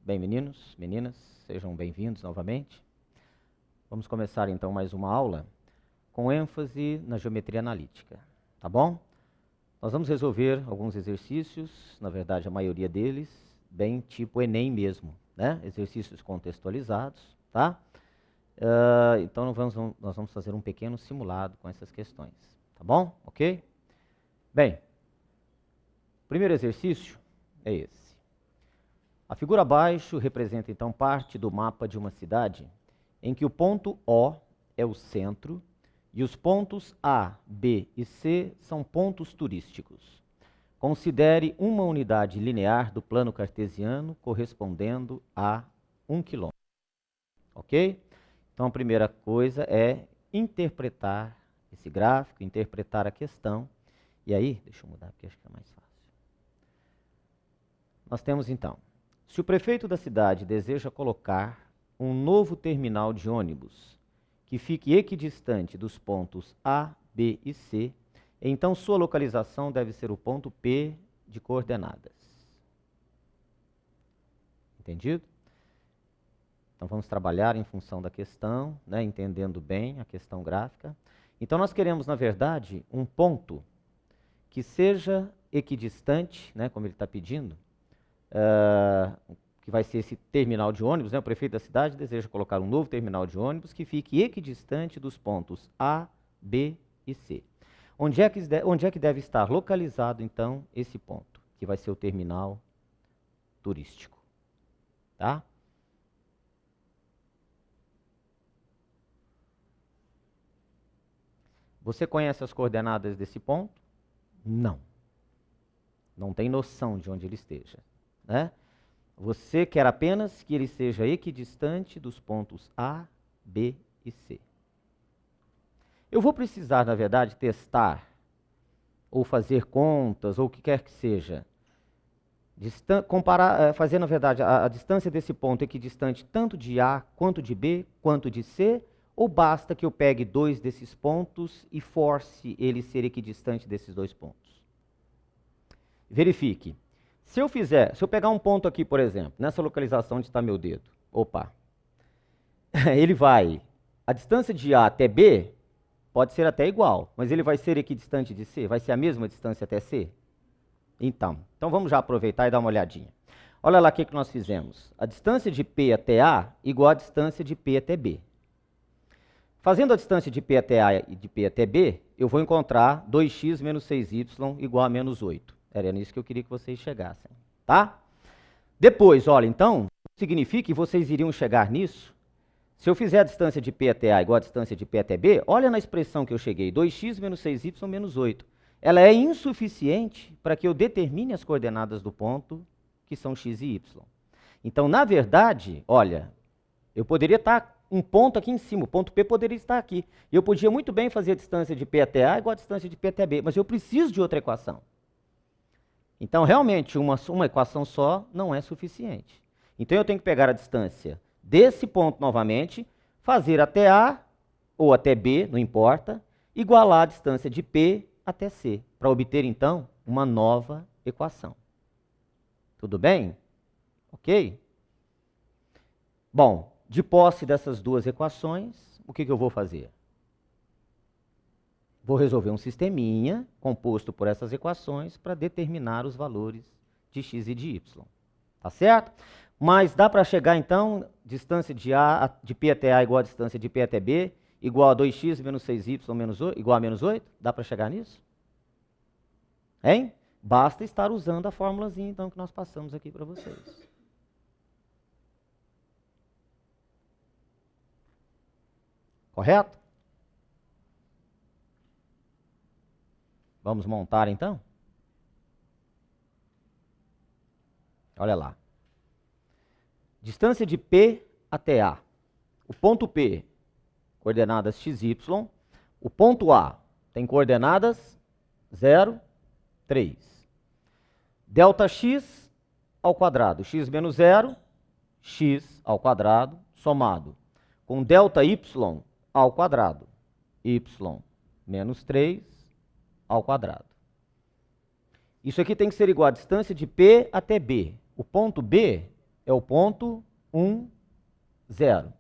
Bem, meninos, meninas, sejam bem-vindos novamente. Vamos começar então mais uma aula com ênfase na geometria analítica, tá bom? Nós vamos resolver alguns exercícios, na verdade a maioria deles, bem tipo Enem mesmo, né? Exercícios contextualizados, tá? Então nós vamos fazer um pequeno simulado com essas questões, tá bom? Ok? Bem, o primeiro exercício é esse. A figura abaixo representa então parte do mapa de uma cidade em que o ponto O é o centro e os pontos A, B e C são pontos turísticos. Considere uma unidade linear do plano cartesiano correspondendo a 1 km. Ok? Então a primeira coisa é interpretar esse gráfico, interpretar a questão. E aí, deixa eu mudar porque acho que é mais fácil. Nós temos então, se o prefeito da cidade deseja colocar um novo terminal de ônibus que fique equidistante dos pontos A, B e C, então sua localização deve ser o ponto P de coordenadas. Entendido? Então vamos trabalhar em função da questão, né, entendendo bem a questão gráfica. Então nós queremos, na verdade, um ponto que seja equidistante, né, como ele está pedindo, que vai ser esse terminal de ônibus, né? O prefeito da cidade deseja colocar um novo terminal de ônibus que fique equidistante dos pontos A, B e C. Onde é que deve estar localizado, então, esse ponto, que vai ser o terminal turístico? Tá? Você conhece as coordenadas desse ponto? Não. Não tem noção de onde ele esteja, né? Você quer apenas que ele seja equidistante dos pontos A, B e C. Eu vou precisar, na verdade, testar ou fazer contas ou o que quer que seja. Fazer, na verdade, a distância desse ponto equidistante tanto de A, quanto de B, quanto de C, ou basta que eu pegue dois desses pontos e force ele ser equidistante desses dois pontos? Verifique. Se eu pegar um ponto aqui, por exemplo, nessa localização onde está meu dedo, a distância de A até B pode ser até igual, mas ele vai ser equidistante de C? Vai ser a mesma distância até C? Então vamos já aproveitar e dar uma olhadinha. Olha lá o que nós fizemos. A distância de P até A igual a distância de P até B. Fazendo a distância de P até A e de P até B, eu vou encontrar 2x menos 6y igual a menos 8. Era nisso que eu queria que vocês chegassem, tá? Depois, olha, então, significa que vocês iriam chegar nisso. Se eu fizer a distância de P até A igual a distância de P até B, olha na expressão que eu cheguei, 2x menos 6y menos 8. Ela é insuficiente para que eu determine as coordenadas do ponto, que são x e y. Então, na verdade, olha, eu poderia estar um ponto aqui em cima, o ponto P poderia estar aqui. E eu podia muito bem fazer a distância de P até A igual a distância de P até B, mas eu preciso de outra equação. Então, realmente, uma equação só não é suficiente. Então, eu tenho que pegar a distância desse ponto novamente, fazer até A ou até B, não importa, igualar a distância de P até C, para obter, então, uma nova equação. Tudo bem? Ok? Bom, de posse dessas duas equações, o que eu vou fazer? Vou resolver um sisteminha composto por essas equações para determinar os valores de x e de y. Tá certo? Mas dá para chegar, então, distância de P até A igual a distância de P até B, igual a 2x menos 6y menos 8, igual a menos 8? Dá para chegar nisso? Hein? Basta estar usando a formulazinha, então, que nós passamos aqui para vocês. Correto? Vamos montar, então? Olha lá. Distância de P até A. O ponto P, coordenadas x, y. O ponto A tem coordenadas 0, 3. Delta x ao quadrado, x menos 0, x ao quadrado, somado com delta y ao quadrado, y menos 3 ao quadrado. Isso aqui tem que ser igual à distância de P até B. O ponto B é o ponto 1, 0.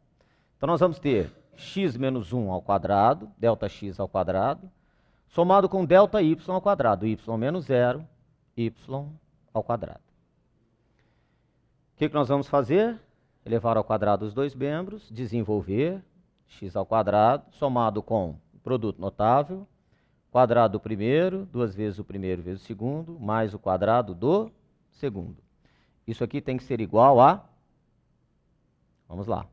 Então nós vamos ter x menos 1 ao quadrado, delta x ao quadrado, somado com delta y ao quadrado, y menos 0, y ao quadrado. O que nós vamos fazer? Elevar ao quadrado os dois membros, desenvolver x ao quadrado, somado com produto notável, quadrado do primeiro, 2 vezes o primeiro vezes o segundo, mais o quadrado do segundo. Isso aqui tem que ser igual a, vamos lá,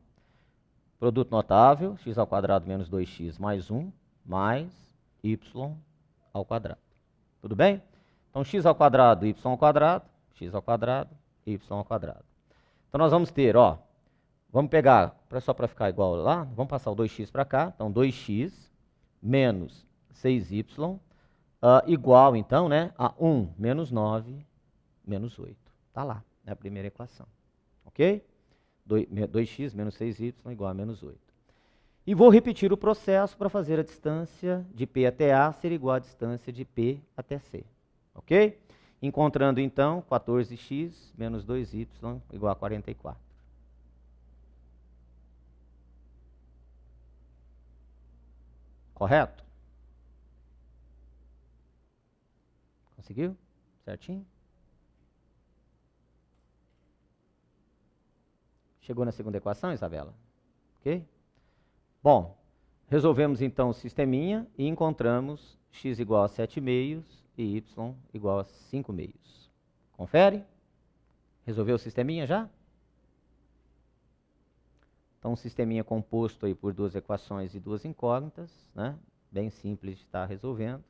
produto notável, x ao quadrado menos 2x mais 1, mais y ao quadrado. Tudo bem? Então, x ao quadrado, y ao quadrado, x ao quadrado, y ao quadrado. Então, nós vamos ter, ó, vamos pegar, só para ficar igual lá, vamos passar o 2x para cá. Então, 2x menos 6y igual, então, né, a 1 menos 9 menos 8. Está lá, é a primeira equação. Ok? 2x menos 6y igual a menos 8. E vou repetir o processo para fazer a distância de P até A ser igual à distância de P até C. Ok? Encontrando, então, 14x menos 2y igual a 44. Correto? Conseguiu? Certinho? Chegou na segunda equação, Isabela? Ok? Bom, resolvemos então o sisteminha e encontramos x igual a 7 meios e y igual a 5 meios. Confere? Resolveu o sisteminha já? Então, um sisteminha composto aí por duas equações e duas incógnitas, né? Bem simples de estar resolvendo.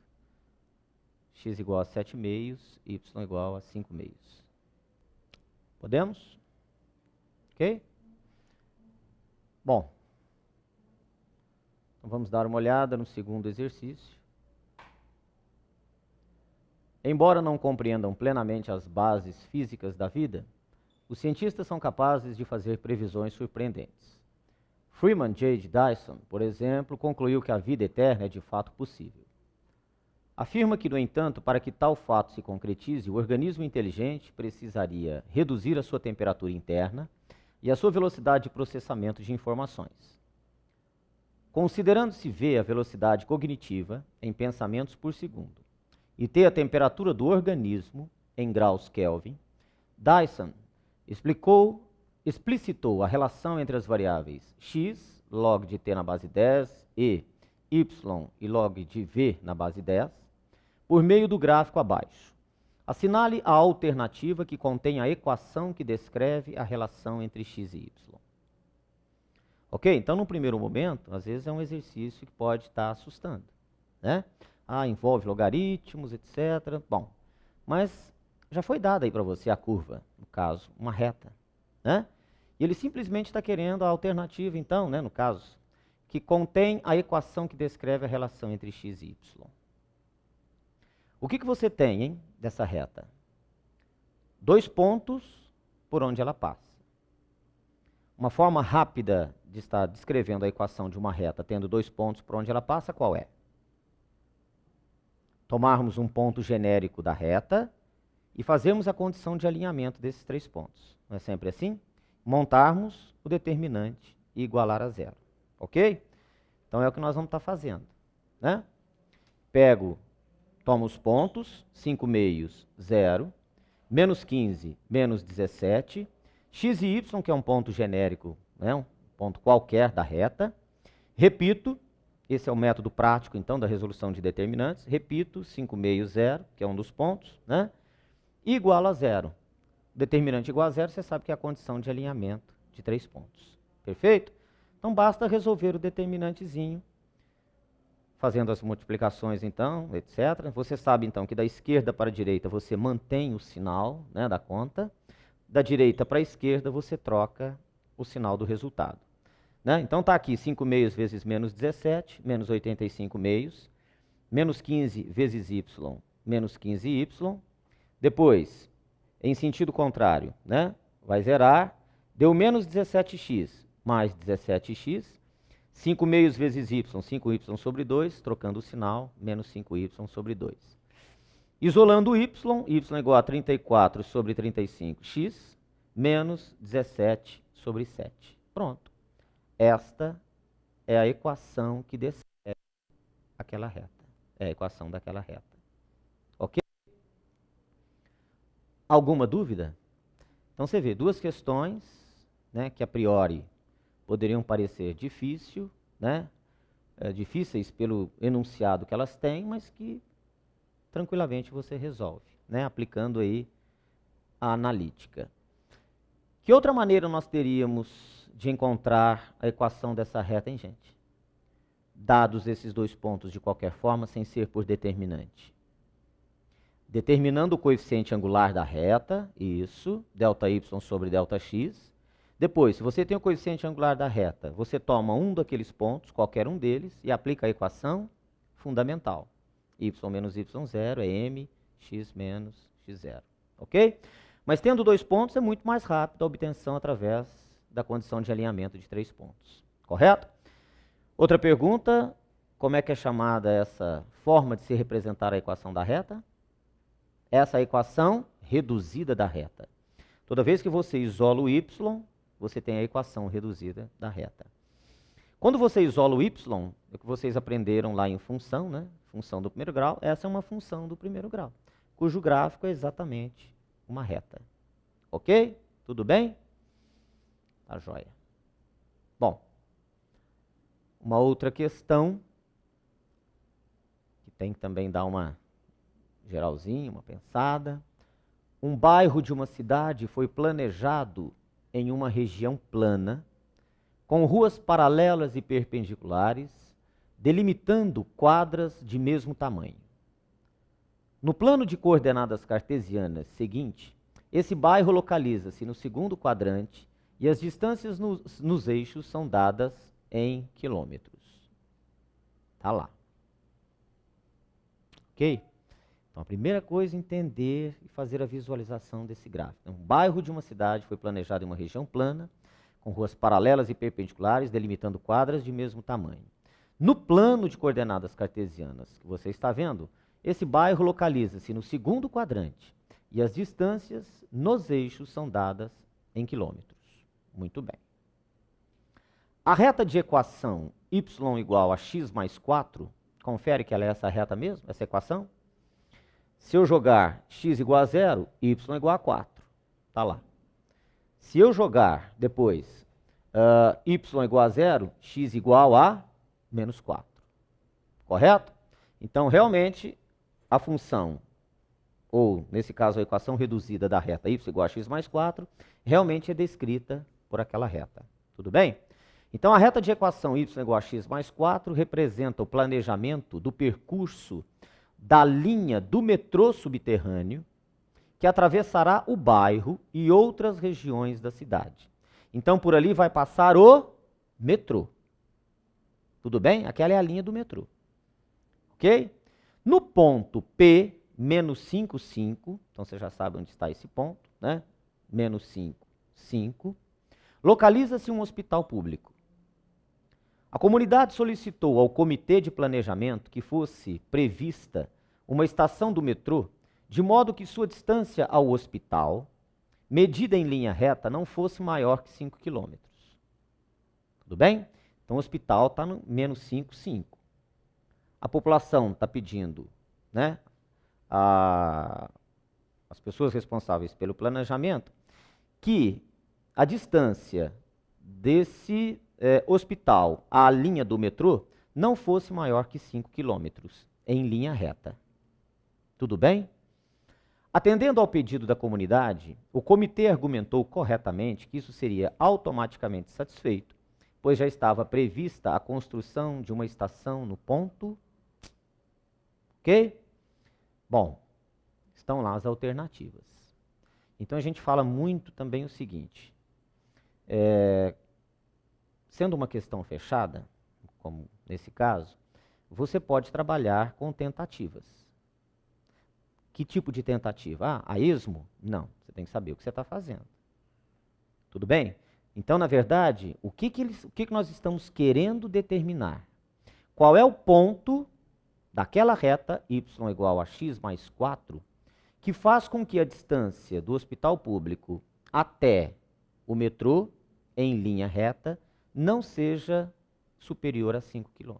X igual a 7 meios, y igual a 5 meios. Podemos? Ok? Bom, então vamos dar uma olhada no segundo exercício. Embora não compreendam plenamente as bases físicas da vida, os cientistas são capazes de fazer previsões surpreendentes. Freeman J. Dyson, por exemplo, concluiu que a vida eterna é de fato possível. Afirma que, no entanto, para que tal fato se concretize, o organismo inteligente precisaria reduzir a sua temperatura interna e a sua velocidade de processamento de informações. Considerando-se V a velocidade cognitiva em pensamentos por segundo e T a temperatura do organismo em graus Kelvin, Dyson explicitou a relação entre as variáveis x, log de t na base 10, e y e log de v na base 10, por meio do gráfico abaixo. Assinale a alternativa que contém a equação que descreve a relação entre x e y. Ok? Então, no primeiro momento, às vezes é um exercício que pode estar assustando, né? Envolve logaritmos, etc. Bom, mas já foi dada aí para você a curva, no caso, uma reta, né? E ele simplesmente está querendo a alternativa, então, né, no caso, que contém a equação que descreve a relação entre x e y. O que você tem, hein, dessa reta? 2 pontos por onde ela passa. Uma forma rápida de estar descrevendo a equação de uma reta tendo 2 pontos por onde ela passa, qual é? Tomarmos um ponto genérico da reta e fazermos a condição de alinhamento desses 3 pontos. Não é sempre assim? Montarmos o determinante e igualar a 0. Ok? Então é o que nós vamos estar fazendo, né? Tomo os pontos, 5 meios, 0, menos 15, menos 17, x e y, que é um ponto genérico, né? Um ponto qualquer da reta. Repito, esse é o método prático, então, da resolução de determinantes. Repito, 5 meios, 0, que é um dos pontos, né? Igual a 0. Determinante igual a 0, você sabe que é a condição de alinhamento de 3 pontos. Perfeito? Então, basta resolver o determinantezinho, fazendo as multiplicações, então, etc. Você sabe, então, que da esquerda para a direita você mantém o sinal, né, da conta. Da direita para a esquerda você troca o sinal do resultado, né? Então, está aqui 5 meios vezes menos 17, menos 85 meios, menos 15 vezes y, menos 15y. Depois, em sentido contrário, né? Vai zerar, deu menos 17x mais 17x, 5 meios vezes y, 5y sobre 2, trocando o sinal, menos 5y sobre 2. Isolando o y igual a 34 sobre 35x, menos 17 sobre 7. Pronto. Esta é a equação que descreve aquela reta. É a equação daquela reta. Ok? Alguma dúvida? Então você vê duas questões, né, que a priori poderiam parecer difíceis pelo enunciado que elas têm, mas que tranquilamente você resolve, né, aplicando aí a analítica. Que outra maneira nós teríamos de encontrar a equação dessa reta, hein, gente? Dados esses dois pontos de qualquer forma, sem ser por determinante. Determinando o coeficiente angular da reta, isso, ΔY sobre ΔX. Depois, se você tem o coeficiente angular da reta, você toma um daqueles pontos, qualquer um deles, e aplica a equação fundamental. Y menos Y0 é M, X menos X0. Ok? Mas tendo dois pontos, é muito mais rápido a obtenção através da condição de alinhamento de 3 pontos. Correto? Outra pergunta, como é que é chamada essa forma de se representar a equação da reta? Essa é a equação reduzida da reta. Toda vez que você isola o y, você tem a equação reduzida da reta. Quando você isola o y, o que vocês aprenderam lá em função, né? Função do primeiro grau, essa é uma função do primeiro grau, cujo gráfico é exatamente uma reta. Ok? Tudo bem? Tá joia. Bom, uma outra questão, que tem que também dar uma geralzinha, uma pensada. Um bairro de uma cidade foi planejado em uma região plana, com ruas paralelas e perpendiculares, delimitando quadras de mesmo tamanho. No plano de coordenadas cartesianas seguinte, esse bairro localiza-se no segundo quadrante e as distâncias nos eixos são dadas em quilômetros. Tá lá. Ok? Então, a primeira coisa é entender e fazer a visualização desse gráfico. Um bairro de uma cidade foi planejado em uma região plana, com ruas paralelas e perpendiculares, delimitando quadras de mesmo tamanho. No plano de coordenadas cartesianas que você está vendo, esse bairro localiza-se no segundo quadrante e as distâncias nos eixos são dadas em quilômetros. Muito bem. A reta de equação y igual a x mais 4, confere que ela é essa reta mesmo, essa equação? Se eu jogar x igual a 0, y igual a 4. Está lá. Se eu jogar depois y igual a 0, x igual a menos 4. Correto? Então, realmente, a função, ou nesse caso a equação reduzida da reta y igual a x mais 4, realmente é descrita por aquela reta. Tudo bem? Então, a reta de equação y igual a x mais 4 representa o planejamento do percurso da linha do metrô subterrâneo que atravessará o bairro e outras regiões da cidade. Então, por ali vai passar o metrô. Tudo bem? Aquela é a linha do metrô. Ok? No ponto P, menos 5, 5, então você já sabe onde está esse ponto, né? Menos 5, 5, localiza-se um hospital público. A comunidade solicitou ao comitê de planejamento que fosse prevista uma estação do metrô, de modo que sua distância ao hospital, medida em linha reta, não fosse maior que 5 km. Tudo bem? Então o hospital está no menos 5, 5. A população está pedindo, né, as pessoas responsáveis pelo planejamento, que a distância desse hospital à linha do metrô não fosse maior que 5 km em linha reta. Tudo bem? Atendendo ao pedido da comunidade, o comitê argumentou corretamente que isso seria automaticamente satisfeito, pois já estava prevista a construção de uma estação no ponto. Ok? Bom, estão lá as alternativas. Então a gente fala muito também o seguinte, sendo uma questão fechada, como nesse caso, você pode trabalhar com tentativas. Que tipo de tentativa? A esmo? Não, você tem que saber o que você está fazendo. Tudo bem? Então, na verdade, o que nós estamos querendo determinar? Qual é o ponto daquela reta y igual a x mais 4 que faz com que a distância do hospital público até o metrô, em linha reta, não seja superior a 5 km.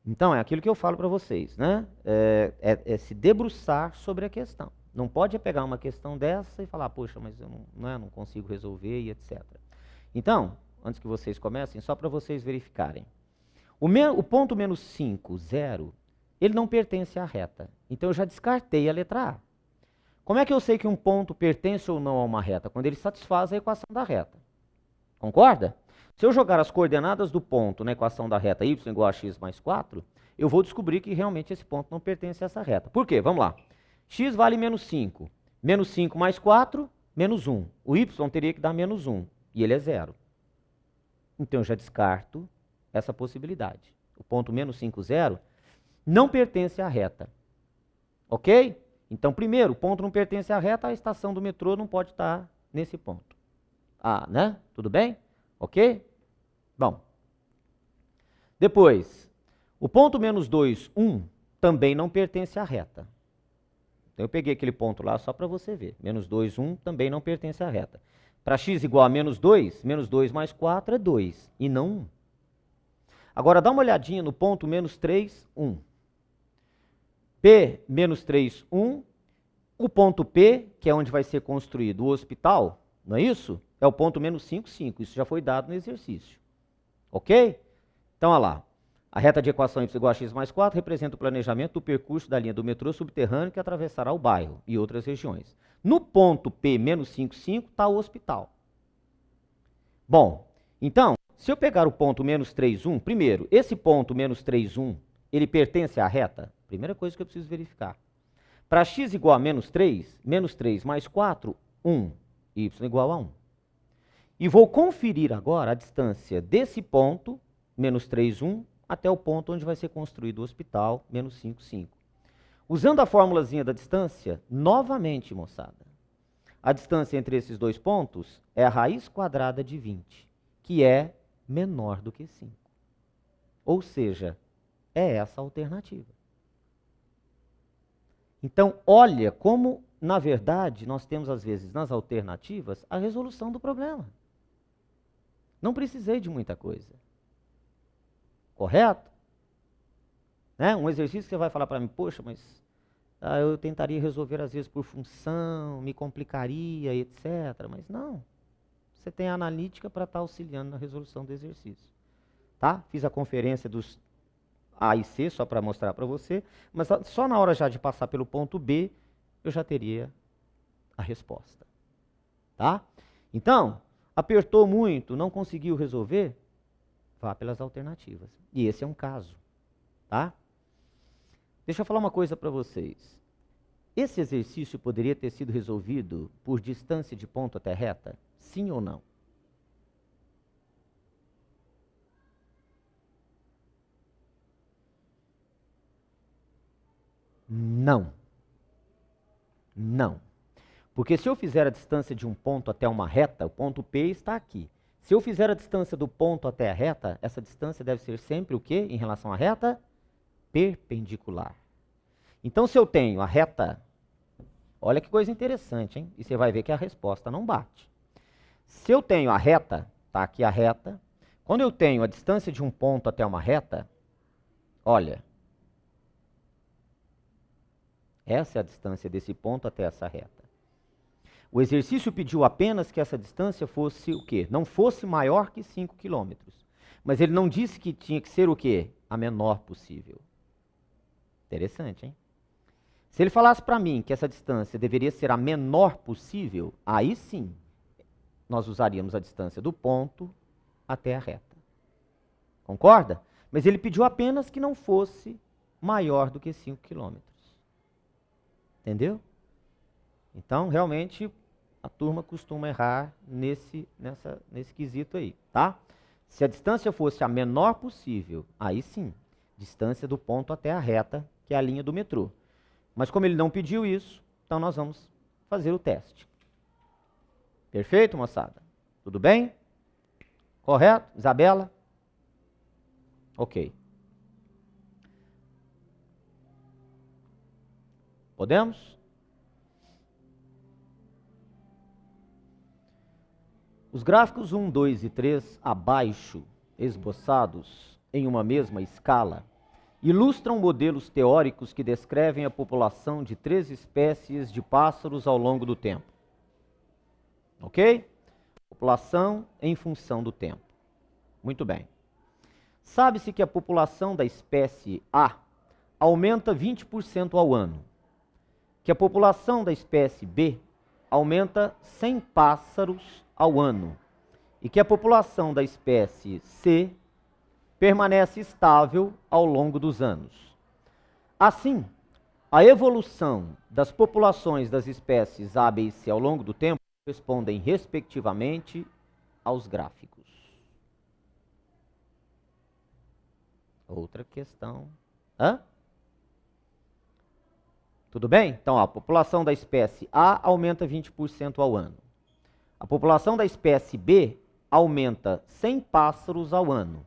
Então, é aquilo que eu falo para vocês, né? É se debruçar sobre a questão. Não pode pegar uma questão dessa e falar, poxa, mas eu não consigo resolver e etc. Então, antes que vocês comecem, só para vocês verificarem. O ponto menos 5, 0, ele não pertence à reta. Então, eu já descartei a letra A. Como é que eu sei que um ponto pertence ou não a uma reta? Quando ele satisfaz a equação da reta. Concorda? Se eu jogar as coordenadas do ponto na equação da reta y igual a x mais 4, eu vou descobrir que realmente esse ponto não pertence a essa reta. Por quê? Vamos lá. X vale menos 5. Menos 5 mais 4, menos 1. O y teria que dar menos 1, e ele é 0. Então eu já descarto essa possibilidade. O ponto menos 5, 0 não pertence à reta. Ok? Então, primeiro, o ponto não pertence à reta, a estação do metrô não pode estar nesse ponto. Ah, né? Tudo bem? Ok? Bom. Depois, o ponto menos 2, 1, também não pertence à reta. Então, eu peguei aquele ponto lá só para você ver. Menos 2, 1 também não pertence à reta. Para x igual a menos 2 mais 4 é 2, e não 1. Agora, dá uma olhadinha no ponto menos 3, 1. P menos 3, 1. O ponto P, que é onde vai ser construído o hospital, não é isso? É o ponto menos 5, 5. Isso já foi dado no exercício. Ok? Então, olha lá. A reta de equação y igual a x mais 4 representa o planejamento do percurso da linha do metrô subterrâneo que atravessará o bairro e outras regiões. No ponto P menos 5, 5 está o hospital. Bom, então, se eu pegar o ponto menos 3, 1, primeiro, esse ponto menos 3, 1, ele pertence à reta? Primeira coisa que eu preciso verificar. Para x igual a menos 3 mais 4, 1, y igual a 1. E vou conferir agora a distância desse ponto, menos 3, 1, até o ponto onde vai ser construído o hospital, menos 5, 5. Usando a formulazinha da distância, novamente, moçada, a distância entre esses dois pontos é a raiz quadrada de 20, que é menor do que 5. Ou seja, é essa a alternativa. Então, olha como, na verdade, nós temos, às vezes, nas alternativas, a resolução do problema. Não precisei de muita coisa. Correto? Né? Um exercício que você vai falar para mim, poxa, mas eu tentaria resolver, às vezes, por função, me complicaria, etc. Mas não. Você tem a analítica para estar auxiliando na resolução do exercício. Tá? Fiz a conferência dos A e C, só para mostrar para você, mas só na hora já de passar pelo ponto B, eu já teria a resposta. Tá? Então, apertou muito, não conseguiu resolver, vá pelas alternativas. E esse é um caso. Tá? Deixa eu falar uma coisa para vocês. Esse exercício poderia ter sido resolvido por distância de ponto até reta? Sim ou não? Não. Não. Porque se eu fizer a distância de um ponto até uma reta, o ponto P está aqui. Se eu fizer a distância do ponto até a reta, essa distância deve ser sempre o quê em relação à reta? Perpendicular. Então, se eu tenho a reta, olha que coisa interessante, hein? E você vai ver que a resposta não bate. Se eu tenho a reta, está aqui a reta. Quando eu tenho a distância de um ponto até uma reta, olha, essa é a distância desse ponto até essa reta. O exercício pediu apenas que essa distância fosse o quê? Não fosse maior que 5 km. Mas ele não disse que tinha que ser o quê? A menor possível. Interessante, hein? Se ele falasse para mim que essa distância deveria ser a menor possível, aí sim, nós usaríamos a distância do ponto até a reta. Concorda? Mas ele pediu apenas que não fosse maior do que 5 km. Entendeu? Então, realmente, a turma costuma errar nesse quesito aí, tá? Se a distância fosse a menor possível, aí sim, distância do ponto até a reta, que é a linha do metrô. Mas como ele não pediu isso, então nós vamos fazer o teste. Perfeito, moçada? Tudo bem? Correto? Isabela? Ok. Podemos? Os gráficos 1, 2 e 3 abaixo, esboçados em uma mesma escala, ilustram modelos teóricos que descrevem a população de 3 espécies de pássaros ao longo do tempo. Ok? População em função do tempo. Muito bem. Sabe-se que a população da espécie A aumenta 20% ao ano, que a população da espécie B aumenta 100 pássaros ao ano e que a população da espécie C permanece estável ao longo dos anos. Assim, a evolução das populações das espécies A, B e C ao longo do tempo correspondem, respectivamente, aos gráficos. Outra questão. Hã? Tudo bem? Então, a população da espécie A aumenta 20% ao ano. A população da espécie B aumenta 100 pássaros ao ano.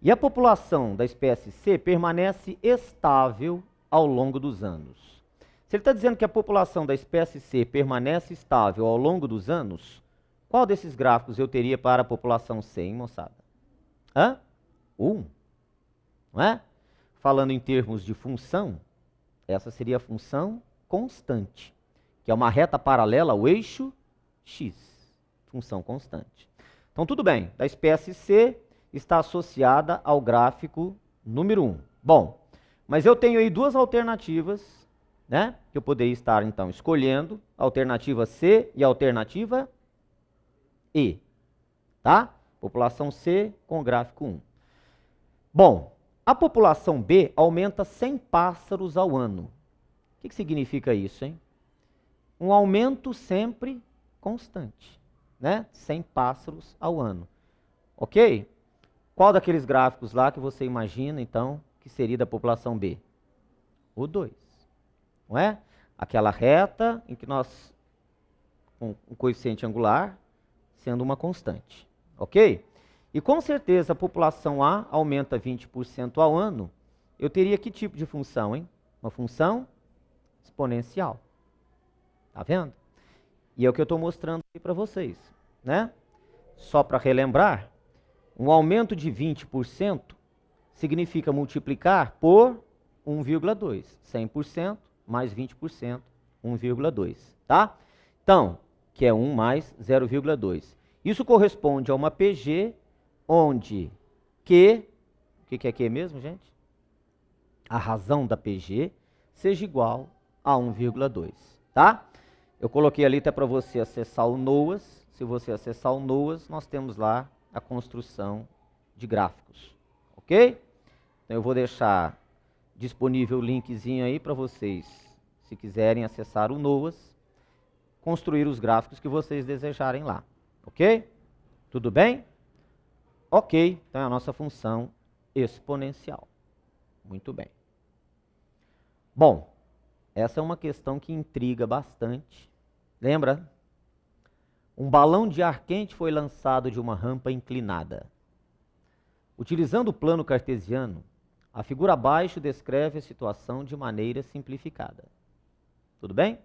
E a população da espécie C permanece estável ao longo dos anos. Se ele está dizendo que a população da espécie C permanece estável ao longo dos anos, qual desses gráficos eu teria para a população C, hein, moçada? Hã? 1. Não é? Falando em termos de função, essa seria a função constante, que é uma reta paralela ao eixo x, função constante. Então, tudo bem, da espécie C está associada ao gráfico número 1. Bom, mas eu tenho aí duas alternativas, né, que eu poderia estar, então, escolhendo, a alternativa C e a alternativa E, tá? População C com o gráfico 1. Bom, a população B aumenta 100 pássaros ao ano. O que significa isso, hein? Um aumento sempre constante, né? 100 pássaros ao ano. Ok? Qual daqueles gráficos lá que você imagina, então, que seria da população B? O 2. Não é? Aquela reta em que nós, com um coeficiente angular, sendo uma constante. Ok? E com certeza a população A aumenta 20% ao ano. Eu teria que tipo de função, hein? Uma função exponencial. Tá vendo? E é o que eu estou mostrando aqui para vocês, né? Só para relembrar, um aumento de 20% significa multiplicar por 1,2. 100% mais 20%, 1,2. Tá? Então, que é 1 mais 0,2. Isso corresponde a uma PG onde Q, o que é Q mesmo, gente? A razão da PG seja igual a 1,2, tá? Eu coloquei ali até para você acessar o NOAS. Se você acessar o NOAS, nós temos lá a construção de gráficos, ok? Então eu vou deixar disponível o linkzinho aí para vocês, se quiserem acessar o NOAS, construir os gráficos que vocês desejarem lá, ok? Tudo bem? Ok, então é a nossa função exponencial. Muito bem. Bom, essa é uma questão que intriga bastante. Lembra? Um balão de ar quente foi lançado de uma rampa inclinada. Utilizando o plano cartesiano, a figura abaixo descreve a situação de maneira simplificada. Tudo bem?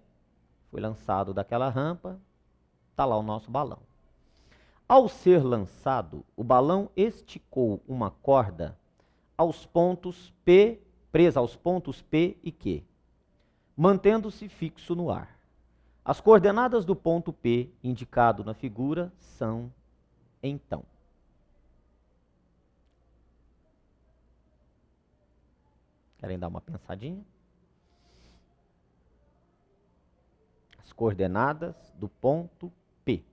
Foi lançado daquela rampa, está lá o nosso balão. Ao ser lançado, o balão esticou uma corda aos pontos P, presa aos pontos P e Q, mantendo-se fixo no ar. As coordenadas do ponto P, indicado na figura, são, então. Querem dar uma pensadinha? As coordenadas do ponto P.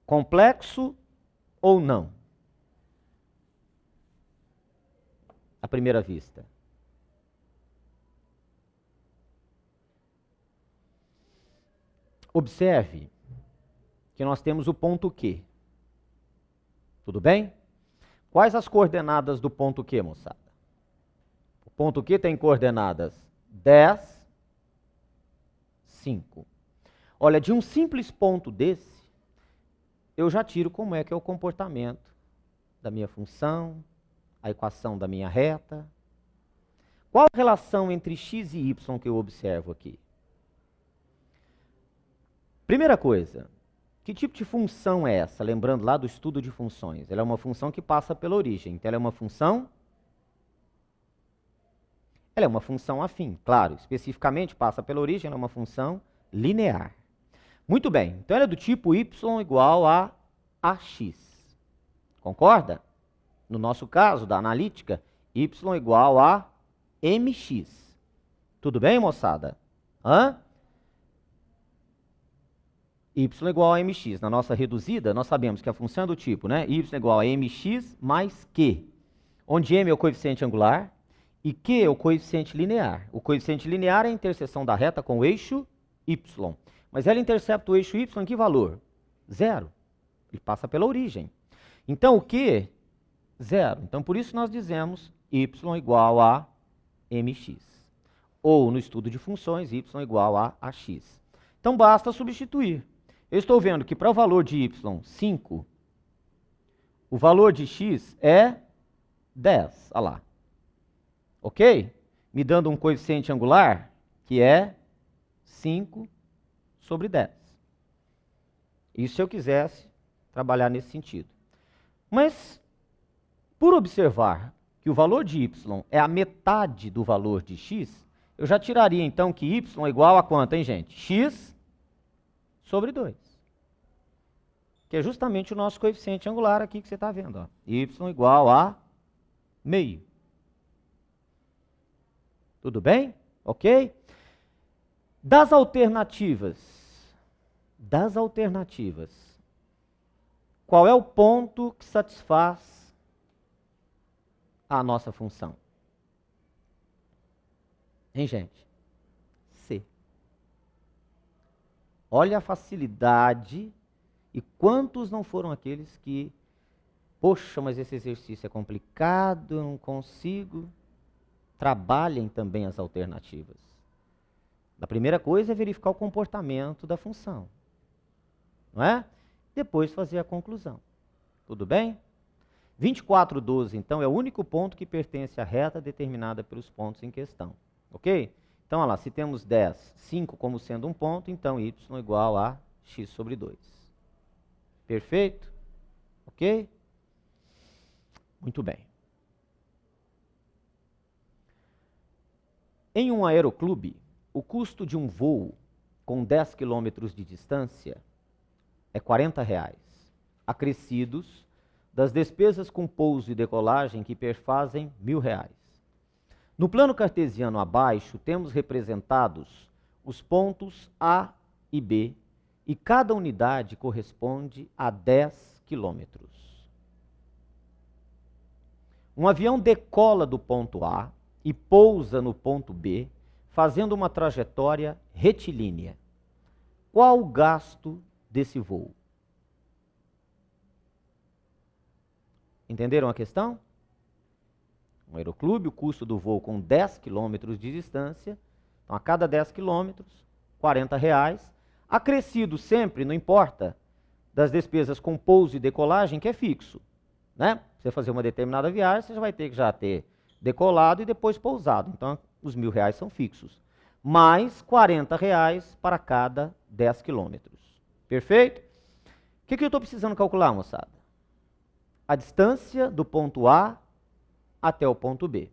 Complexo ou não? À primeira vista. Observe que nós temos o ponto Q. Tudo bem? Quais as coordenadas do ponto Q, moçada? O ponto Q tem coordenadas 10, 5. Olha, de um simples ponto desse, eu já tiro como é que é o comportamento da minha função, a equação da minha reta. Qual a relação entre x e y que eu observo aqui? Primeira coisa, que tipo de função é essa? Lembrando lá do estudo de funções. Ela é uma função que passa pela origem. Então, ela é uma função... Ela é uma função afim, claro. Especificamente, passa pela origem, ela é uma função linear. Muito bem. Então, ela é do tipo y igual a ax. Concorda? No nosso caso, da analítica, y igual a mx. Tudo bem, moçada? Hã? Y igual a mx. Na nossa reduzida, nós sabemos que a função é do tipo, né? Y igual a mx mais q, onde m é o coeficiente angular e q é o coeficiente linear. O coeficiente linear é a interseção da reta com o eixo y. Mas ela intercepta o eixo y em que valor? 0. Ele passa pela origem. Então, o q? 0. Então, por isso nós dizemos y igual a mx. Ou, no estudo de funções, y igual a ax. Então, basta substituir. Eu estou vendo que para o valor de y, 5, o valor de x é 10. Olha lá. Ok? Me dando um coeficiente angular que é 5 sobre 10. Isso se eu quisesse trabalhar nesse sentido. Mas, por observar que o valor de y é a metade do valor de x, eu já tiraria então que y é igual a quanto, hein, gente? X sobre 2. Que é justamente o nosso coeficiente angular aqui que você está vendo. Ó. Y igual a meio. Tudo bem? Ok? Das alternativas, qual é o ponto que satisfaz a nossa função? Hein, gente? C. Olha a facilidade e quantos não foram aqueles que, poxa, mas esse exercício é complicado, eu não consigo. Trabalhem também as alternativas. A primeira coisa é verificar o comportamento da função, não é? Depois fazer a conclusão. Tudo bem? 24,12, então, é o único ponto que pertence à reta determinada pelos pontos em questão. Ok? Então, olha lá, se temos 10, 5 como sendo um ponto, então y igual a x sobre 2. Perfeito? Ok? Muito bem. Em um aeroclube, o custo de um voo com 10 km de distância é R$40, acrescidos das despesas com pouso e decolagem que perfazem R$1.000. No plano cartesiano abaixo, temos representados os pontos A e B, e cada unidade corresponde a 10 km. Um avião decola do ponto A e pousa no ponto B, fazendo uma trajetória retilínea. Qual o gasto desse voo? Entenderam a questão? Um aeroclube, o custo do voo com 10 km de distância, então a cada 10 km, R$40, acrescido sempre, não importa, das despesas com pouso e decolagem, que é fixo. Né? Você fazer uma determinada viagem, você já vai ter que já ter decolado e depois pousado. Então, os R$1.000 são fixos. Mais R$40 para cada 10 quilômetros. Perfeito? O que eu estou precisando calcular, moçada? A distância do ponto A até o ponto B.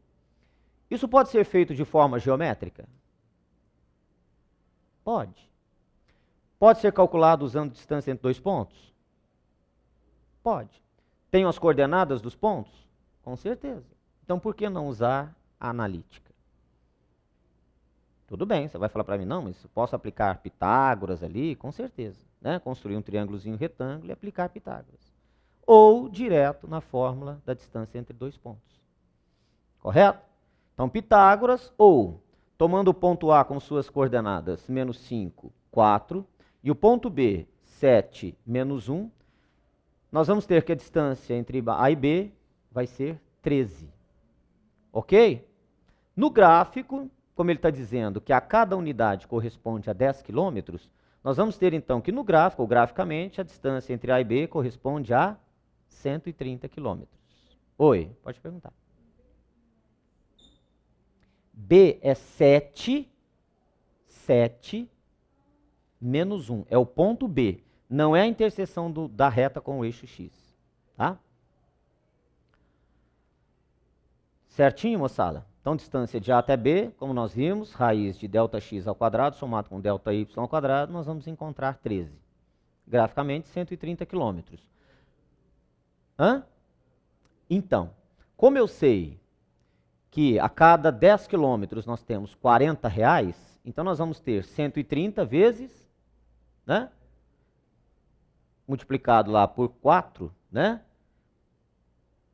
Isso pode ser feito de forma geométrica? Pode. Pode ser calculado usando distância entre dois pontos? Pode. Tenho as coordenadas dos pontos? Com certeza. Então, por que não usar a analítica? Tudo bem, você vai falar para mim, não, mas posso aplicar Pitágoras ali? Com certeza. Né? Construir um triângulozinho retângulo e aplicar Pitágoras. Ou direto na fórmula da distância entre dois pontos. Correto? Então, Pitágoras, ou tomando o ponto A com suas coordenadas menos 5, 4, e o ponto B, 7, menos 1, nós vamos ter que a distância entre A e B vai ser 13. Ok? No gráfico, como ele está dizendo que a cada unidade corresponde a 10 km, nós vamos ter então que no gráfico, ou graficamente, a distância entre A e B corresponde a 130 km. Oi, pode perguntar. B é 7, Menos 1. É o ponto B. Não é a interseção da reta com o eixo X. Tá? Certinho, moçada? Então, distância de A até B, como nós vimos, raiz de ΔX ao quadrado somado com ΔY ao quadrado, nós vamos encontrar 13. Graficamente, 130 quilômetros. Hã? Então, como eu sei que a cada 10 quilômetros nós temos 40 reais, então nós vamos ter 130 vezes, né? Multiplicado lá por 4, né?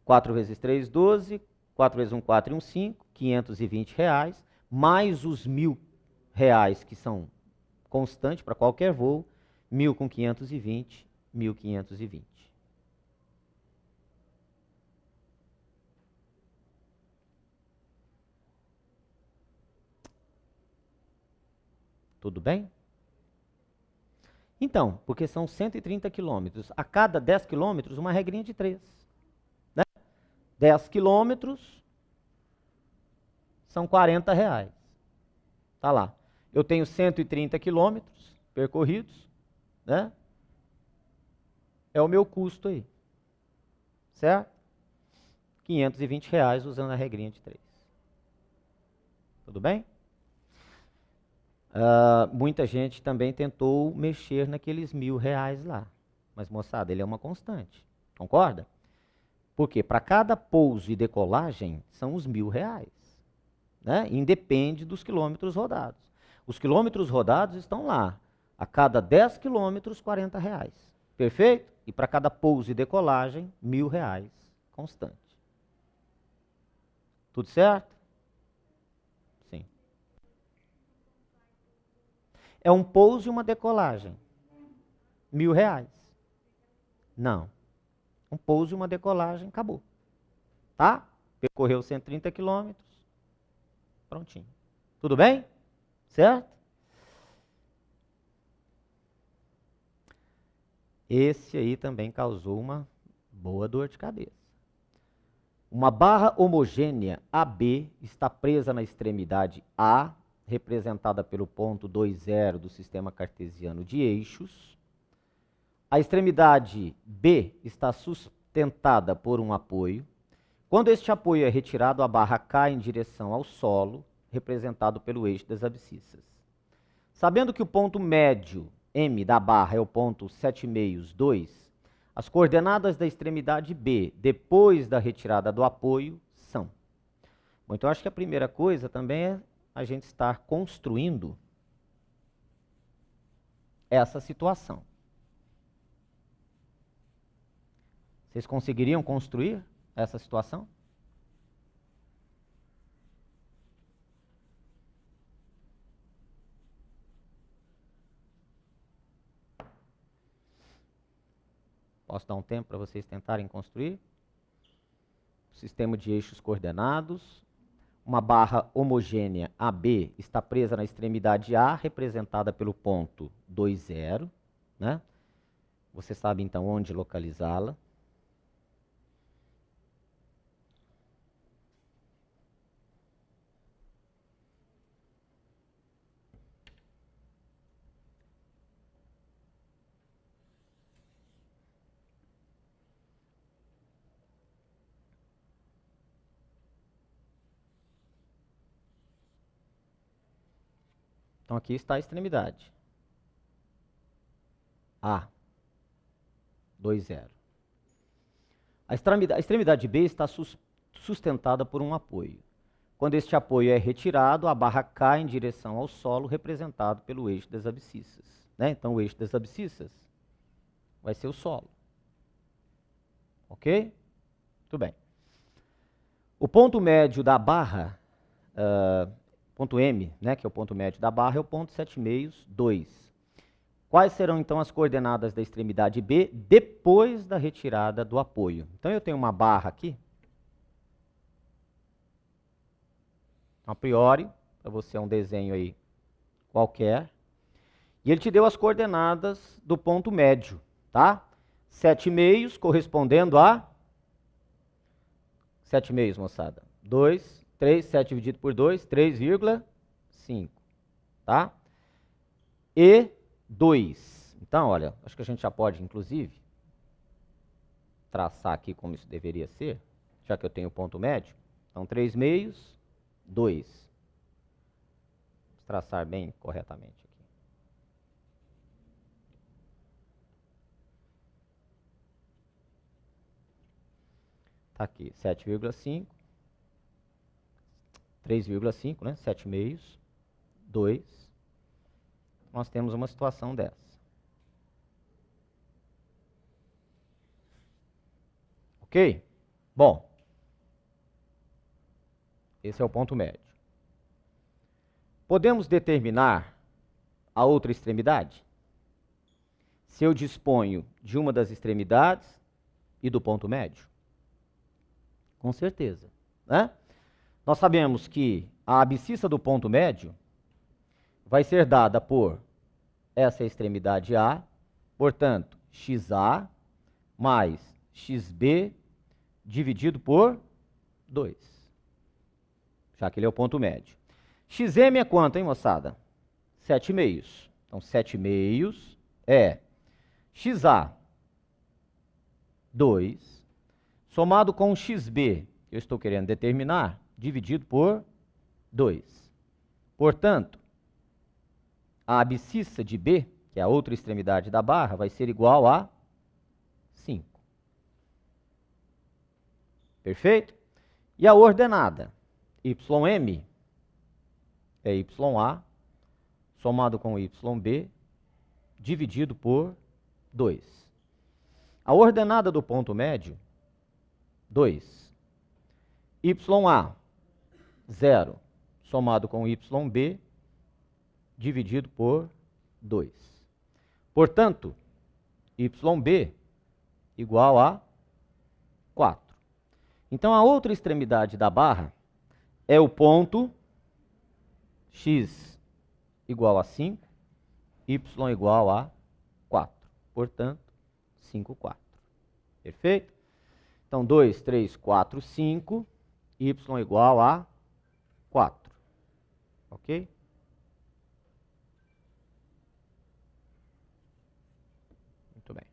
4 vezes 3, 12. 4 vezes 1, 4 e 1, 5. 520 reais. Mais os R$1.000 que são constantes para qualquer voo. 1.000 com 520, 1.520. Tudo bem? Então, porque são 130 quilômetros. A cada 10 quilômetros, uma regrinha de 3. Né? 10 quilômetros são 40 reais. Tá lá. Eu tenho 130 quilômetros percorridos, né? É o meu custo aí. Certo? 520 reais usando a regrinha de 3. Tudo bem? Muita gente também tentou mexer naqueles R$1.000 lá. Mas, moçada, ele é uma constante. Concorda? Porque para cada pouso e decolagem são os R$1.000. Né? Independe dos quilômetros rodados. Os quilômetros rodados estão lá. A cada 10 quilômetros, R$40. Perfeito? E para cada pouso e decolagem, R$1.000 constante. Tudo certo? Sim. É um pouso e uma decolagem. R$1.000. Não. Um pouso e uma decolagem, acabou. Tá? Percorreu 130 quilômetros. Prontinho. Tudo bem? Certo? Esse aí também causou uma boa dor de cabeça. Uma barra homogênea AB está presa na extremidade A, representada pelo ponto 2,0 do sistema cartesiano de eixos. A extremidade B está sustentada por um apoio. Quando este apoio é retirado, a barra cai em direção ao solo, representado pelo eixo das abscissas. Sabendo que o ponto médio M da barra é o ponto 7,5, 2, as coordenadas da extremidade B, depois da retirada do apoio, são. Bom, então, acho que a primeira coisa também é a gente estar construindo essa situação. Vocês conseguiriam construir essa situação? Posso dar um tempo para vocês tentarem construir? Sistema de eixos coordenados. Uma barra homogênea AB está presa na extremidade A, representada pelo ponto 2,0. Né? Você sabe, então, onde localizá-la. Então, aqui está a extremidade. A, 2,0. A extremidade B está sustentada por um apoio. Quando este apoio é retirado, a barra cai em direção ao solo, representado pelo eixo das abscissas. Né? Então, o eixo das abscissas vai ser o solo. Ok? Muito bem. O ponto médio da barra, ponto M, né, que é o ponto médio da barra, é o ponto 7,5, 2. Quais serão, então, as coordenadas da extremidade B depois da retirada do apoio? Então, eu tenho uma barra aqui. A priori, para você é um desenho aí qualquer. E ele te deu as coordenadas do ponto médio, tá? 7,5 correspondendo a 7,5, moçada. 2, 3, 7 dividido por 2, 3,5. Tá? E 2. Então, olha, acho que a gente já pode, inclusive, traçar aqui como isso deveria ser, já que eu tenho o ponto médio. Então, 3 meios, 2. Vou traçar bem corretamente aqui. Está aqui, 7,5. 3,5, né? 7 meios, 2. Nós temos uma situação dessa. Ok? Bom, esse é o ponto médio. Podemos determinar a outra extremidade? Se eu disponho de uma das extremidades e do ponto médio? Com certeza, né? Nós sabemos que a abscissa do ponto médio vai ser dada por essa extremidade A, portanto, XA mais XB dividido por 2, já que ele é o ponto médio. XM é quanto, hein, moçada? 7 meios. Então, 7 meios é XA, 2, somado com XB, que eu estou querendo determinar, dividido por 2. Portanto, a abscissa de B, que é a outra extremidade da barra, vai ser igual a 5. Perfeito? E a ordenada? YM é YA, somado com YB, dividido por 2. A ordenada do ponto médio, 2. YA, 0, somado com YB, dividido por 2. Portanto, YB igual a 4. Então, a outra extremidade da barra é o ponto X igual a 5, Y igual a 4. Portanto, 5, 4. Perfeito? Então, 2, 3, 4, 5, Y igual a 4. Ok? Muito bem.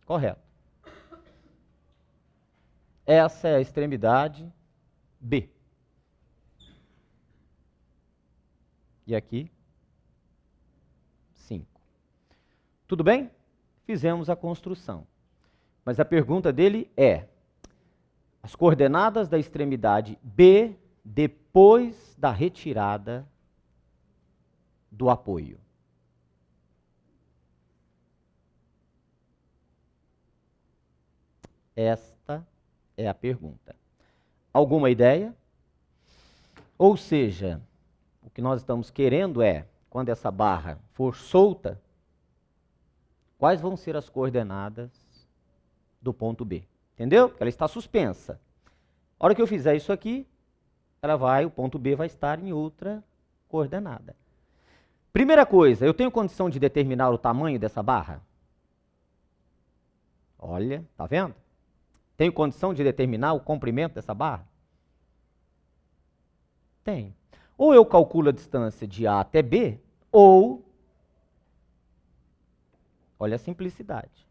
Correto. Essa é a extremidade B. E aqui, 5. Tudo bem? Fizemos a construção. Mas a pergunta dele é: as coordenadas da extremidade B depois da retirada do apoio. Esta é a pergunta. Alguma ideia? Ou seja, o que nós estamos querendo é, quando essa barra for solta, quais vão ser as coordenadas do ponto B? Entendeu? Porque ela está suspensa. A hora que eu fizer isso aqui, o ponto B vai estar em outra coordenada. Primeira coisa, eu tenho condição de determinar o tamanho dessa barra? Olha, tá vendo? Tenho condição de determinar o comprimento dessa barra? Tenho. Ou eu calculo a distância de A até B, ou, olha a simplicidade,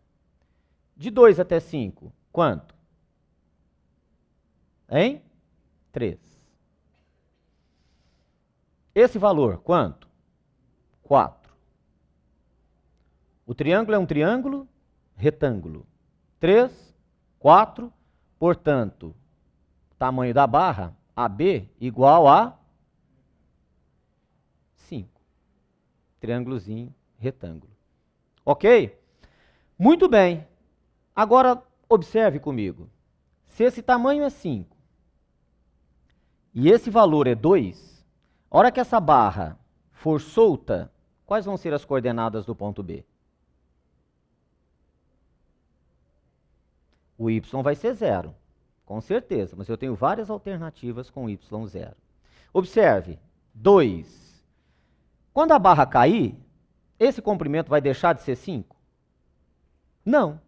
de 2 até 5, quanto? Hein? 3. Esse valor, quanto? 4. O triângulo é um triângulo retângulo. 3, 4, portanto, o tamanho da barra, AB, igual a 5. Triângulozinho retângulo. Ok? Muito bem. Agora, observe comigo. Se esse tamanho é 5 e esse valor é 2, a hora que essa barra for solta, quais vão ser as coordenadas do ponto B? O y vai ser 0, com certeza, mas eu tenho várias alternativas com y 0. Observe, 2. Quando a barra cair, esse comprimento vai deixar de ser 5? Não.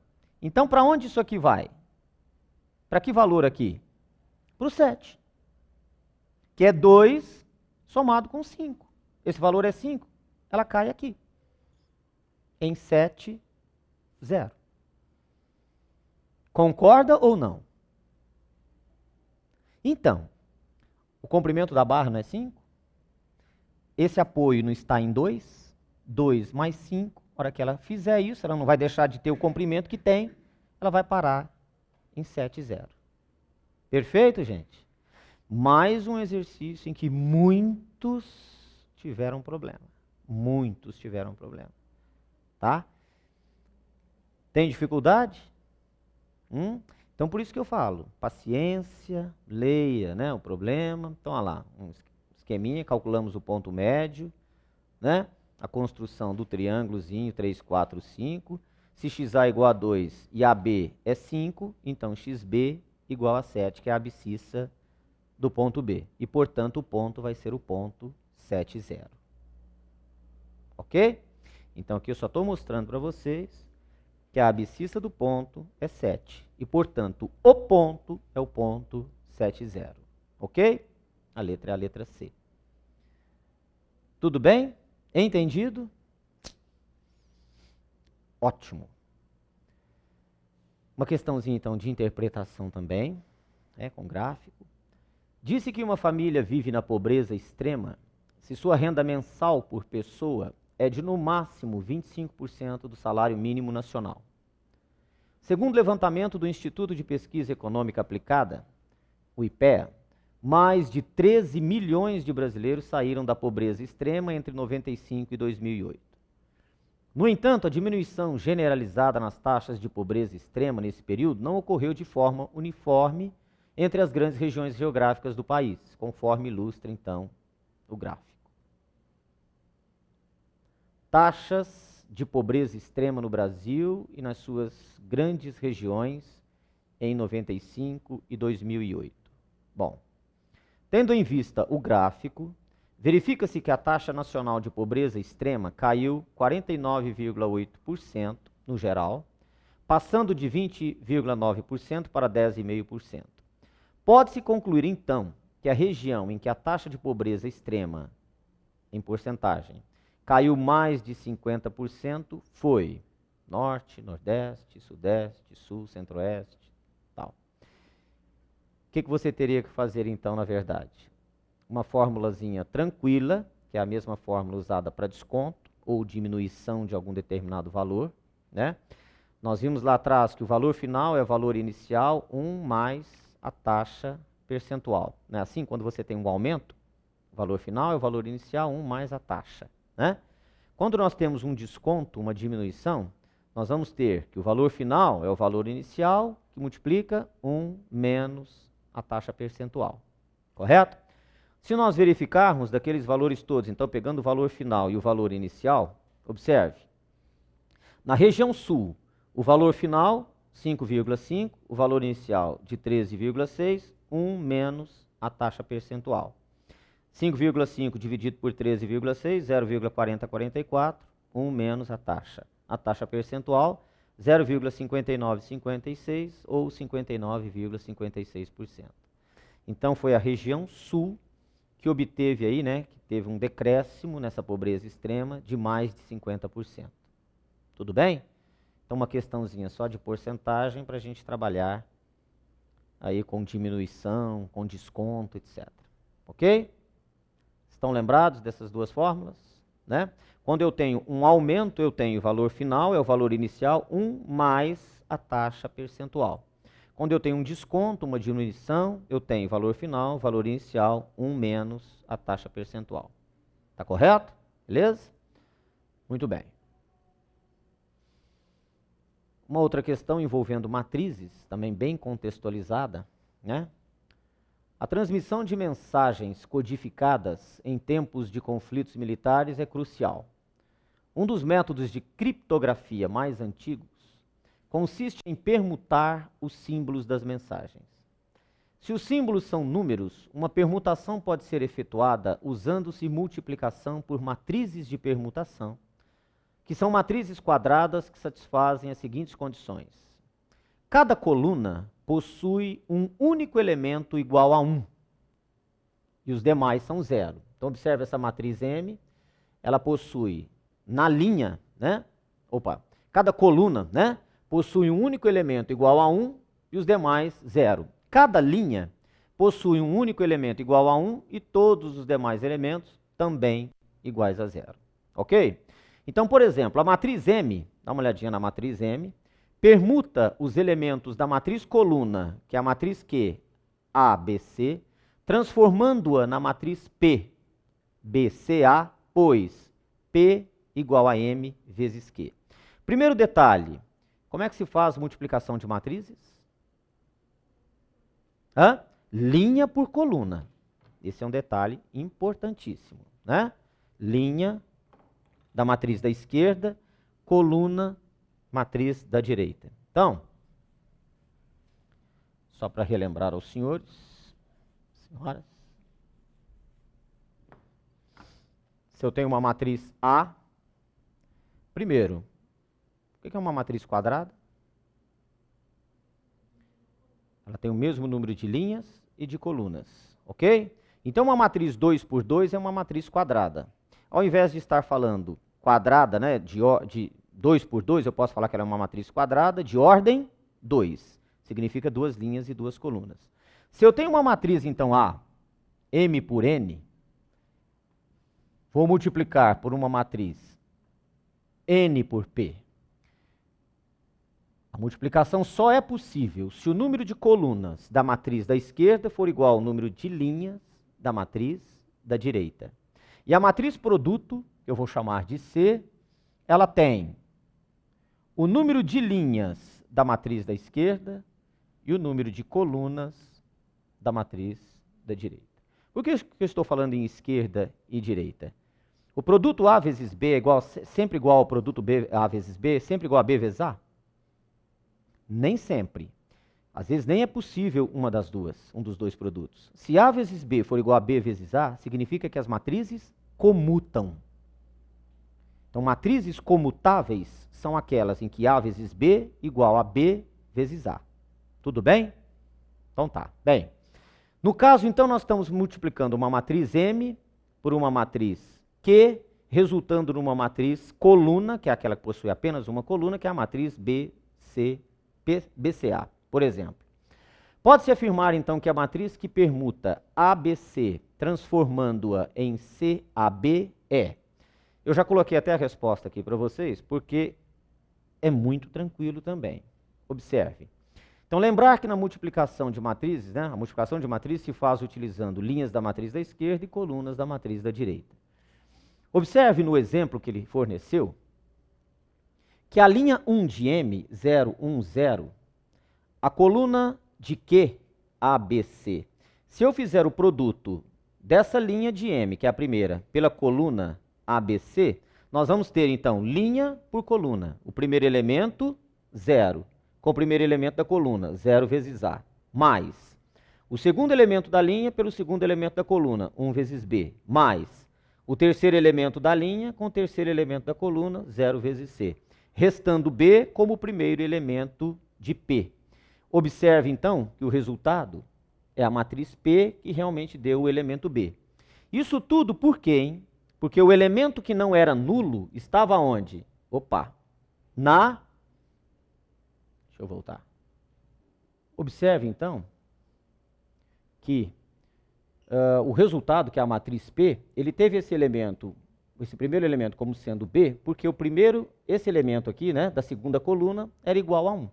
Então, para onde isso aqui vai? Para que valor aqui? Para o 7. que é 2 somado com 5. Esse valor é 5, ela cai aqui, em 7, 0. Concorda ou não? Então, o comprimento da barra não é 5? Esse apoio não está em 2? 2 mais 5, na hora que ela fizer isso, ela não vai deixar de ter o comprimento que tem, ela vai parar em 7, 0. Perfeito, gente? Mais um exercício em que muitos tiveram problema. Muitos tiveram problema. Tá? Tem dificuldade? Então, por isso que eu falo, paciência, leia, né, o problema. Então, olha lá, um esqueminha, calculamos o ponto médio, né? A construção do triângulozinho 3, 4, 5. Se XA é igual a 2 e AB é 5, então XB igual a 7, que é a abscissa do ponto B. E, portanto, o ponto vai ser o ponto 7, 0. Ok? Então, aqui eu só estou mostrando para vocês que a abscissa do ponto é 7. E, portanto, o ponto é o ponto 7, 0. Ok? A letra é a letra C. Tudo bem? Entendido? Ótimo. Uma questãozinha, então, de interpretação também, com gráfico. Disse que uma família vive na pobreza extrema se sua renda mensal por pessoa é de, no máximo, 25% do salário mínimo nacional. Segundo o levantamento do Instituto de Pesquisa Econômica Aplicada, o IPEA, mais de 13 milhões de brasileiros saíram da pobreza extrema entre 1995 e 2008. No entanto, a diminuição generalizada nas taxas de pobreza extrema nesse período não ocorreu de forma uniforme entre as grandes regiões geográficas do país, conforme ilustra, então, o gráfico. Taxas de pobreza extrema no Brasil e nas suas grandes regiões em 95 e 2008. Bom, tendo em vista o gráfico, verifica-se que a taxa nacional de pobreza extrema caiu 49,8% no geral, passando de 20,9% para 10,5%. Pode-se concluir, então, que a região em que a taxa de pobreza extrema, em porcentagem, caiu mais de 50% foi Norte, Nordeste, Sudeste, Sul, Centro-Oeste, tal. O que você teria que fazer, então, na verdade? Uma formulazinha tranquila, que é a mesma fórmula usada para desconto ou diminuição de algum determinado valor, né? Nós vimos lá atrás que o valor final é o valor inicial, 1 mais a taxa percentual. Não é assim? Quando você tem um aumento, o valor final é o valor inicial, 1 mais a taxa, né? Quando nós temos um desconto, uma diminuição, nós vamos ter que o valor final é o valor inicial, que multiplica 1 menos a taxa percentual. Correto? Se nós verificarmos daqueles valores todos, então pegando o valor final e o valor inicial, observe. Na região sul, o valor final, 5,5, o valor inicial de 13,6, 1 menos a taxa percentual. 5,5 dividido por 13,6, 0,4044, 1 menos a taxa percentual, 0,5956 ou 59,56%. Então, foi a região sul que obteve aí, né, que teve um decréscimo nessa pobreza extrema de mais de 50%. Tudo bem? Então, uma questãozinha só de porcentagem para a gente trabalhar aí com diminuição, com desconto, etc. Ok? Estão lembrados dessas duas fórmulas? Né? Quando eu tenho um aumento, eu tenho o valor final, é o valor inicial, 1 mais a taxa percentual. Quando eu tenho um desconto, uma diminuição, eu tenho valor final, valor inicial, 1 menos a taxa percentual. Tá correto? Beleza? Muito bem. Uma outra questão envolvendo matrizes, também bem contextualizada, né? A transmissão de mensagens codificadas em tempos de conflitos militares é crucial. Um dos métodos de criptografia mais antigos consiste em permutar os símbolos das mensagens. Se os símbolos são números, uma permutação pode ser efetuada usando-se multiplicação por matrizes de permutação, que são matrizes quadradas que satisfazem as seguintes condições. Cada coluna possui um único elemento igual a 1. e os demais são 0. Então, observe essa matriz M, ela possui na linha, né? Cada coluna, né? Possui um único elemento igual a 1 e os demais 0. Cada linha possui um único elemento igual a 1 e todos os demais elementos também iguais a 0. Ok? Então, por exemplo, a matriz M, dá uma olhadinha na matriz M, permuta os elementos da matriz coluna, que é a matriz Q, A, B, C, transformando-a na matriz P, B, C, A, pois P igual a M vezes Q. Primeiro detalhe, como é que se faz multiplicação de matrizes? Linha por coluna. Esse é um detalhe importantíssimo, né? Linha da matriz da esquerda, coluna, matriz da direita. Então, só para relembrar aos senhores, senhoras, se eu tenho uma matriz A, primeiro, o que é uma matriz quadrada? Ela tem o mesmo número de linhas e de colunas, ok? Então, uma matriz 2 por 2 é uma matriz quadrada. Ao invés de estar falando quadrada, né, de 2 por 2, eu posso falar que ela é uma matriz quadrada de ordem 2. Significa 2 linhas e 2 colunas. Se eu tenho uma matriz, então, A, M por N, vou multiplicar por uma matriz N por P. A multiplicação só é possível se o número de colunas da matriz da esquerda for igual ao número de linhas da matriz da direita. E a matriz produto, que eu vou chamar de C, ela tem o número de linhas da matriz da esquerda e o número de colunas da matriz da direita. Por que eu estou falando em esquerda e direita? O produto A vezes B é sempre igual ao produto B, A vezes B, sempre igual a B vezes A? Nem sempre. Às vezes nem é possível uma das duas, um dos dois produtos. Se A vezes B for igual a B vezes A, significa que as matrizes comutam. Então, matrizes comutáveis são aquelas em que A vezes B igual a B vezes A. Tudo bem? Então tá. Bem, no caso, então, nós estamos multiplicando uma matriz M por uma matriz Q, resultando numa matriz coluna, que é aquela que possui apenas uma coluna, que é a matriz BCA, por exemplo. Pode-se afirmar, então, que a matriz que permuta ABC, transformando-a em CAB, é... Eu já coloquei até a resposta aqui para vocês, porque é muito tranquilo também. Observe. Então, lembrar que na multiplicação de matrizes, né, a multiplicação de matrizes se faz utilizando linhas da matriz da esquerda e colunas da matriz da direita. Observe no exemplo que ele forneceu, que a linha 1 de M, 0, 1, 0, a coluna de Q, ABC, se eu fizer o produto dessa linha de M, que é a primeira, pela coluna ABC, nós vamos ter, então, linha por coluna. O primeiro elemento, 0, com o primeiro elemento da coluna, 0 vezes A, mais o segundo elemento da linha pelo segundo elemento da coluna, 1 vezes B, mais o terceiro elemento da linha com o terceiro elemento da coluna, 0 vezes C, restando B como o primeiro elemento de P. Observe, então, que o resultado é a matriz P que realmente deu o elemento B. Isso tudo por quê, hein? Porque o elemento que não era nulo estava onde? Deixa eu voltar. Observe, então, que o resultado, que é a matriz P, ele teve esse elemento, esse primeiro elemento como sendo B, porque esse elemento aqui, né, da segunda coluna, era igual a 1.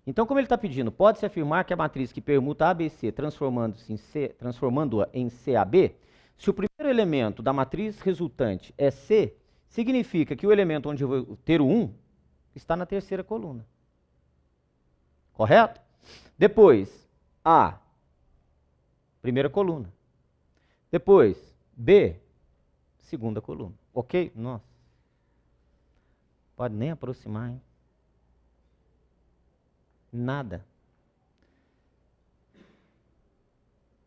Então, como ele está pedindo, pode-se afirmar que a matriz que permuta ABC, transformando-a em CAB, se o primeiro elemento da matriz resultante é C, significa que o elemento onde eu vou ter o 1 está na terceira coluna. Correto? Depois, A, primeira coluna. Depois, B, segunda coluna. Ok? Nossa. Pode nem aproximar, hein? Nada.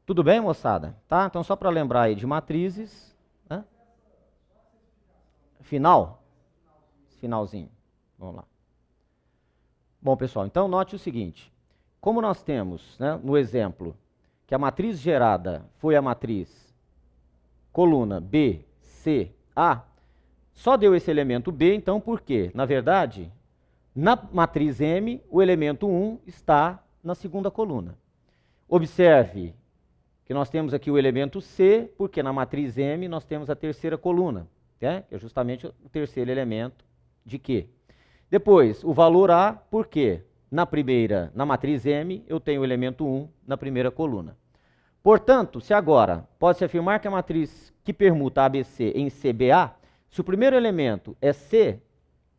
Tudo bem, moçada? Tá? Então, só para lembrar aí de matrizes. Hã? Finalzinho. Vamos lá. Bom, pessoal, então note o seguinte. Como nós temos, né, no exemplo, que a matriz gerada foi a matriz coluna B, C, A, só deu esse elemento B, então por quê? Na verdade, na matriz M, o elemento 1 está na segunda coluna. Observe que nós temos aqui o elemento C, porque na matriz M nós temos a terceira coluna, né? Que é justamente o terceiro elemento de Q. Depois, o valor A, porque na matriz M, eu tenho o elemento 1 na primeira coluna. Portanto, se agora pode-se afirmar que a matriz que permuta ABC em CBA, se o primeiro elemento é C,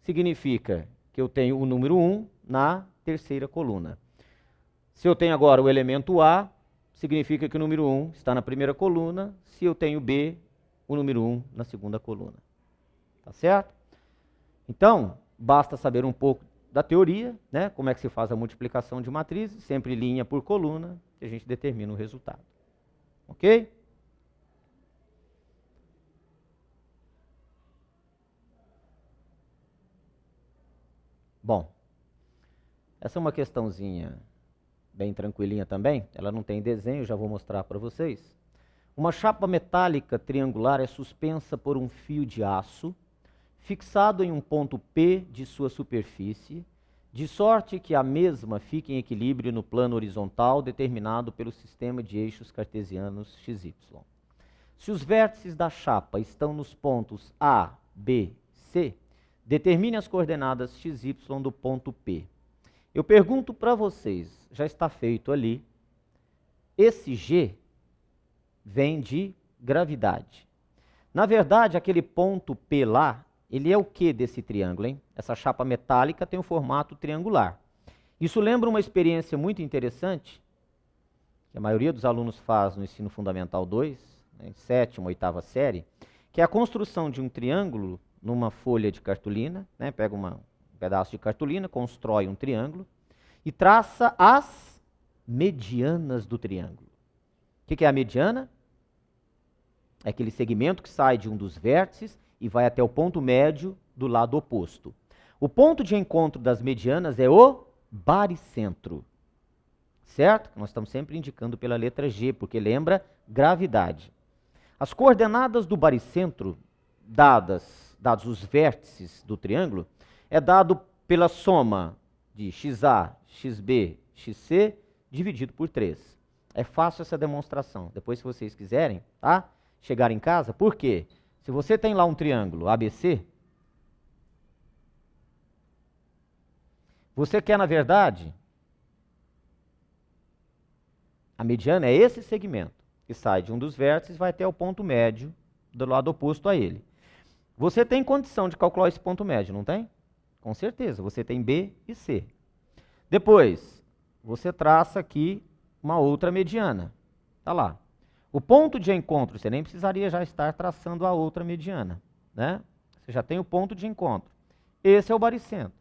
significa que eu tenho o número 1 na terceira coluna. Se eu tenho agora o elemento A, significa que o número 1 está na primeira coluna. Se eu tenho B, o número 1 na segunda coluna. Tá certo? Então, basta saber um pouco da teoria, né? Como é que se faz a multiplicação de matrizes, sempre linha por coluna, que a gente determina o resultado. Ok? Bom, essa é uma questãozinha bem tranquilinha também, ela não tem desenho, já vou mostrar para vocês. Uma chapa metálica triangular é suspensa por um fio de aço, fixado em um ponto P de sua superfície, de sorte que a mesma fique em equilíbrio no plano horizontal determinado pelo sistema de eixos cartesianos XY. Se os vértices da chapa estão nos pontos A, B, C, determine as coordenadas XY do ponto P. Eu pergunto para vocês, já está feito ali, esse G vem de gravidade. Na verdade, aquele ponto P lá, ele é o que desse triângulo, hein? Essa chapa metálica tem um formato triangular. Isso lembra uma experiência muito interessante, que a maioria dos alunos faz no ensino fundamental 2, né, em 7ª, 8ª série, que é a construção de um triângulo numa folha de cartolina, né? Pega um pedaço de cartolina, constrói um triângulo e traça as medianas do triângulo. O que é a mediana? É aquele segmento que sai de um dos vértices e vai até o ponto médio do lado oposto. O ponto de encontro das medianas é o baricentro, certo? Nós estamos sempre indicando pela letra G, porque lembra gravidade. As coordenadas do baricentro, dados os vértices do triângulo, é dado pela soma de XA, XB, XC, dividido por 3. É fácil essa demonstração. Depois, se vocês quiserem, tá? Chegar em casa, por quê? Se você tem lá um triângulo ABC, você quer, na verdade, a mediana é esse segmento, que sai de um dos vértices e vai até o ponto médio do lado oposto a ele. Você tem condição de calcular esse ponto médio, não tem? Com certeza, você tem B e C. Depois, você traça aqui uma outra mediana. Tá lá. O ponto de encontro, você nem precisaria já estar traçando a outra mediana, né? Você já tem o ponto de encontro. Esse é o baricentro.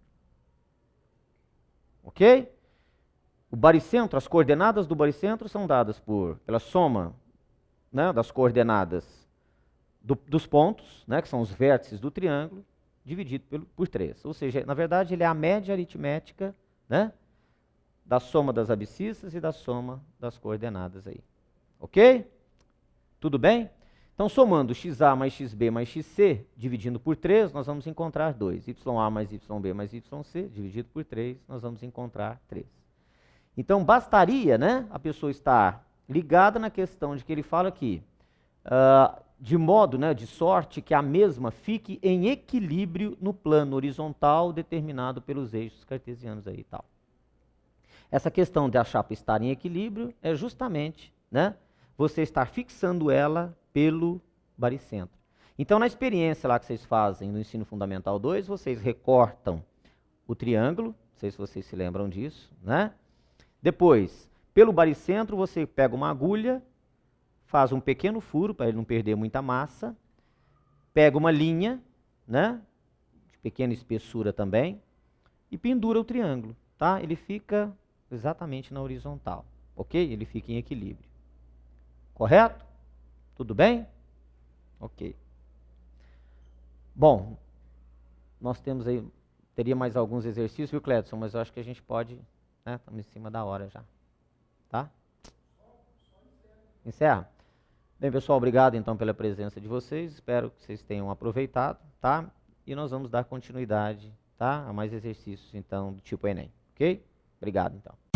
Ok? O baricentro, as coordenadas do baricentro são dadas pela soma, né, das coordenadas dos pontos, né, que são os vértices do triângulo, dividido por 3. Ou seja, na verdade, ele é a média aritmética, né, da soma das abscissas e da soma das coordenadas aí. Ok? Tudo bem? Então, somando XA mais XB mais XC, dividindo por 3, nós vamos encontrar 2. YA mais YB mais YC, dividido por 3, nós vamos encontrar 3. Então, bastaria, né, a pessoa estar ligada na questão de que ele fala aqui, de modo, né, de sorte que a mesma fique em equilíbrio no plano horizontal determinado pelos eixos cartesianos aí e tal. Essa questão da chapa estar em equilíbrio é justamente, né, você estar fixando ela pelo baricentro. Então, na experiência lá que vocês fazem no ensino fundamental 2, vocês recortam o triângulo, não sei se vocês se lembram disso, né? Depois, pelo baricentro, você pega uma agulha, faz um pequeno furo para ele não perder muita massa, pega uma linha, né, de pequena espessura também, e pendura o triângulo, tá? Ele fica exatamente na horizontal, ok? Ele fica em equilíbrio. Correto? Tudo bem? Ok. Bom, nós temos aí, teria mais alguns exercícios, viu, Cledson? Mas eu acho que a gente pode, né? Estamos em cima da hora já. Tá? Encerra. Bem, pessoal, obrigado então pela presença de vocês. Espero que vocês tenham aproveitado, tá? E nós vamos dar continuidade, tá? A mais exercícios, então, do tipo Enem, ok? Obrigado, então.